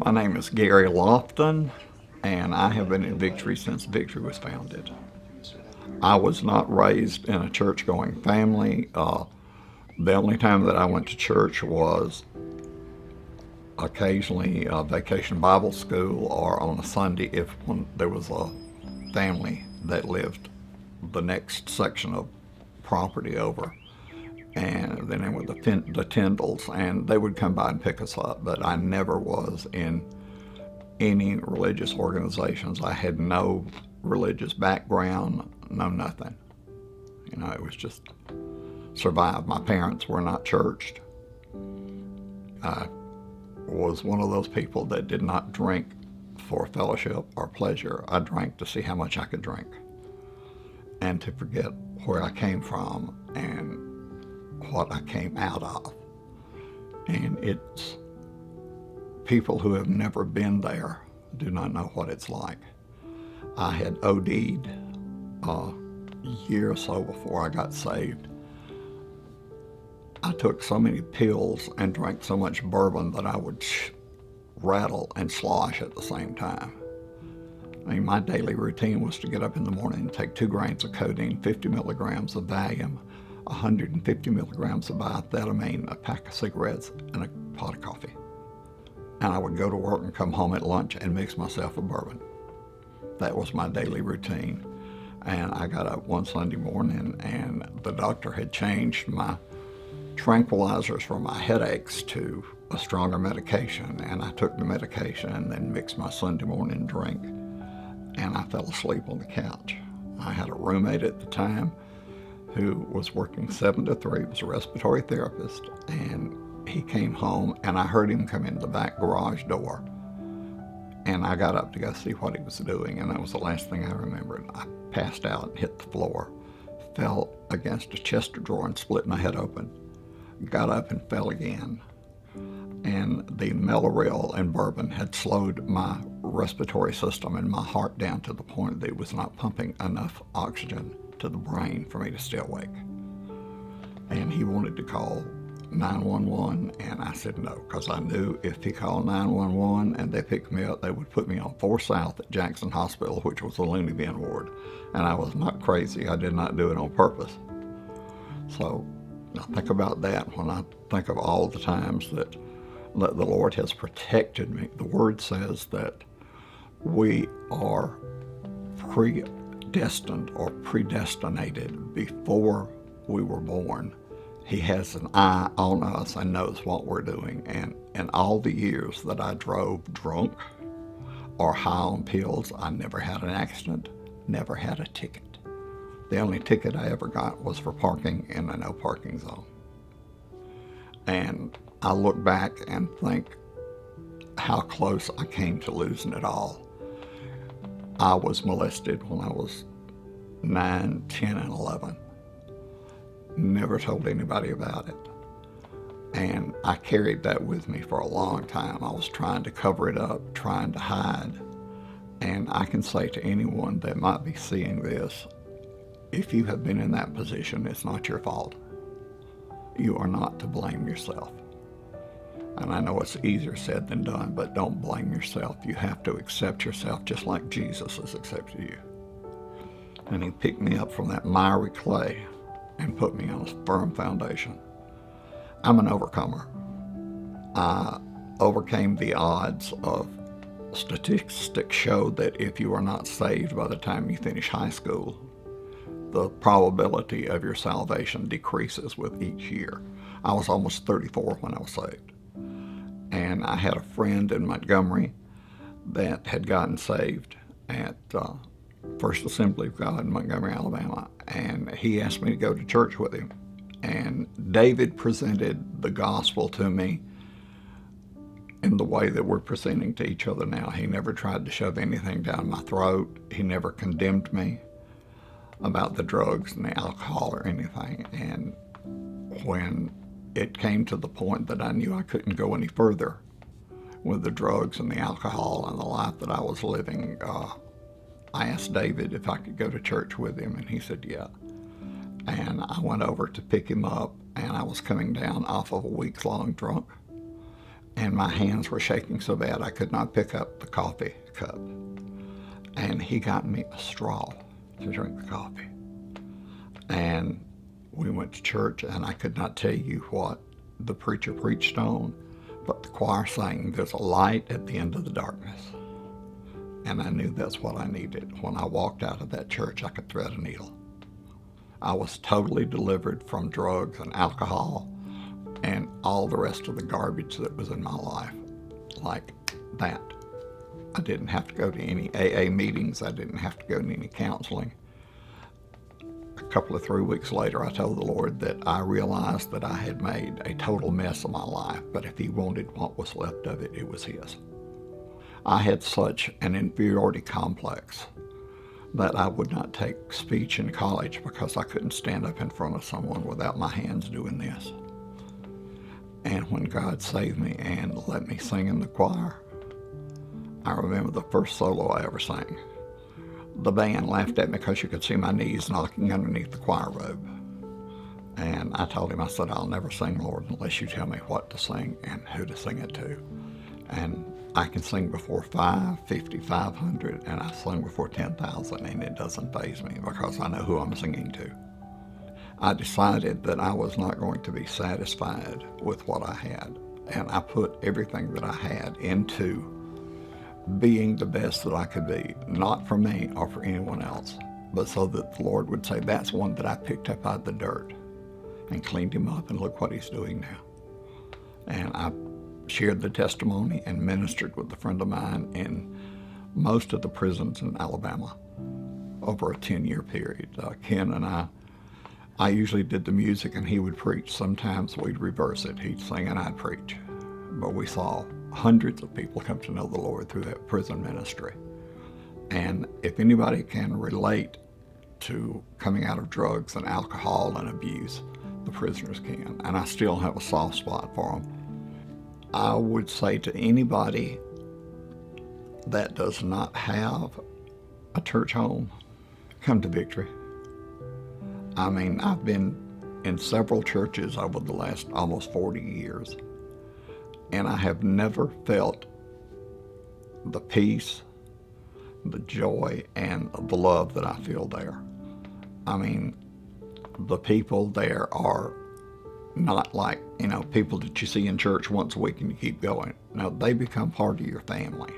My name is Gary Loftin, and I have been in Victory since Victory was founded. I was not raised in a church-going family. The only time that I went to church was occasionally vacation Bible school or on a Sunday if there was a family that lived the next section of property over. And then with the Tyndalls, and they would come by and pick us up. But I never was in any religious organizations. I had no religious background, no nothing. It was just survive. My parents were not churched. I was one of those people that did not drink for fellowship or pleasure. I drank to see how much I could drink and to forget where I came from and what I came out of. And it's people who have never been there do not know what it's like. I had OD'd a year or so before I got saved. I took so many pills and drank so much bourbon that I would rattle and slosh at the same time. My daily routine was to get up in the morning and take 2 grains of codeine, 50 milligrams of Valium, 150 milligrams of biethylamine, a pack of cigarettes, and a pot of coffee. And I would go to work and come home at lunch and mix myself a bourbon. That was my daily routine. And I got up one Sunday morning and the doctor had changed my tranquilizers for my headaches to a stronger medication. And I took the medication and then mixed my Sunday morning drink. And I fell asleep on the couch. I had a roommate at the time who was working 7 to 3, was a respiratory therapist, and he came home and I heard him come in the back garage door. And I got up to go see what he was doing, and that was the last thing I remembered. I passed out and hit the floor, fell against a chest drawer and split my head open, got up and fell again. And the Meloril and bourbon had slowed my respiratory system and my heart down to the point that it was not pumping enough oxygen to the brain for me to stay awake. And he wanted to call 911, and I said no, because I knew if he called 911 and they picked me up, they would put me on 4 South at Jackson Hospital, which was a loony bin ward. And I was not crazy. I did not do it on purpose. So I think about that when I think of all the times that the Lord has protected me. The Word says that we are predestined or predestinated before we were born. He has an eye on us and knows what we're doing. And in all the years that I drove drunk or high on pills, I never had an accident, never had a ticket. The only ticket I ever got was for parking in a no parking zone. And I look back and think how close I came to losing it all. I was molested when I was 9, 10, and 11. Never told anybody about it. And I carried that with me for a long time. I was trying to cover it up, trying to hide. And I can say to anyone that might be seeing this, if you have been in that position, it's not your fault. You are not to blame yourself. And I know it's easier said than done, but don't blame yourself. You have to accept yourself just like Jesus has accepted you. And he picked me up from that miry clay and put me on a firm foundation. I'm an overcomer. I overcame the odds of statistics show that if you are not saved by the time you finish high school, the probability of your salvation decreases with each year. I was almost 34 when I was saved. And I had a friend in Montgomery that had gotten saved at First Assembly of God in Montgomery, Alabama. And he asked me to go to church with him. And David presented the gospel to me in the way that we're presenting to each other now. He never tried to shove anything down my throat. He never condemned me about the drugs and the alcohol or anything. And when it came to the point that I knew I couldn't go any further with the drugs and the alcohol and the life that I was living, I asked David if I could go to church with him, and he said yeah. And I went over to pick him up, and I was coming down off of a week-long drunk. and my hands were shaking so bad I could not pick up the coffee cup. And he got me a straw to drink the coffee. And we went to church, and I could not tell you what the preacher preached on, but the choir sang, "There's a light at the end of the darkness." And I knew that's what I needed. When I walked out of that church, I could thread a needle. I was totally delivered from drugs and alcohol and all the rest of the garbage that was in my life. Like that. I didn't have to go to any AA meetings. I didn't have to go to any counseling. A couple of 3 weeks later, I told the Lord that I realized that I had made a total mess of my life, but if he wanted what was left of it, it was his. I had such an inferiority complex that I would not take speech in college because I couldn't stand up in front of someone without my hands doing this. And when God saved me and let me sing in the choir, I remember the first solo I ever sang. The band laughed at me because you could see my knees knocking underneath the choir robe. And I told him, I said, "I'll never sing, Lord, unless you tell me what to sing and who to sing it to." And I can sing before 5, 50, 500, and I sing before 10,000, and it doesn't faze me because I know who I'm singing to. I decided that I was not going to be satisfied with what I had, and I put everything that I had into being the best that I could be, not for me or for anyone else, but so that the Lord would say, "That's one that I picked up out of the dirt and cleaned him up, and look what he's doing now." And I shared the testimony and ministered with a friend of mine in most of the prisons in Alabama over a 10-year period. Ken and I usually did the music and he would preach. Sometimes we'd reverse it. He'd sing and I'd preach. But we saw hundreds of people come to know the Lord through that prison ministry. And if anybody can relate to coming out of drugs and alcohol and abuse, the prisoners can. And I still have a soft spot for them. I would say to anybody that does not have a church home, come to Victory. I mean, I've been in several churches over the last almost 40 years, and I have never felt the peace, the joy, and the love that I feel there. I mean, the people there are not like, people that you see in church once a week and you keep going. No, they become part of your family.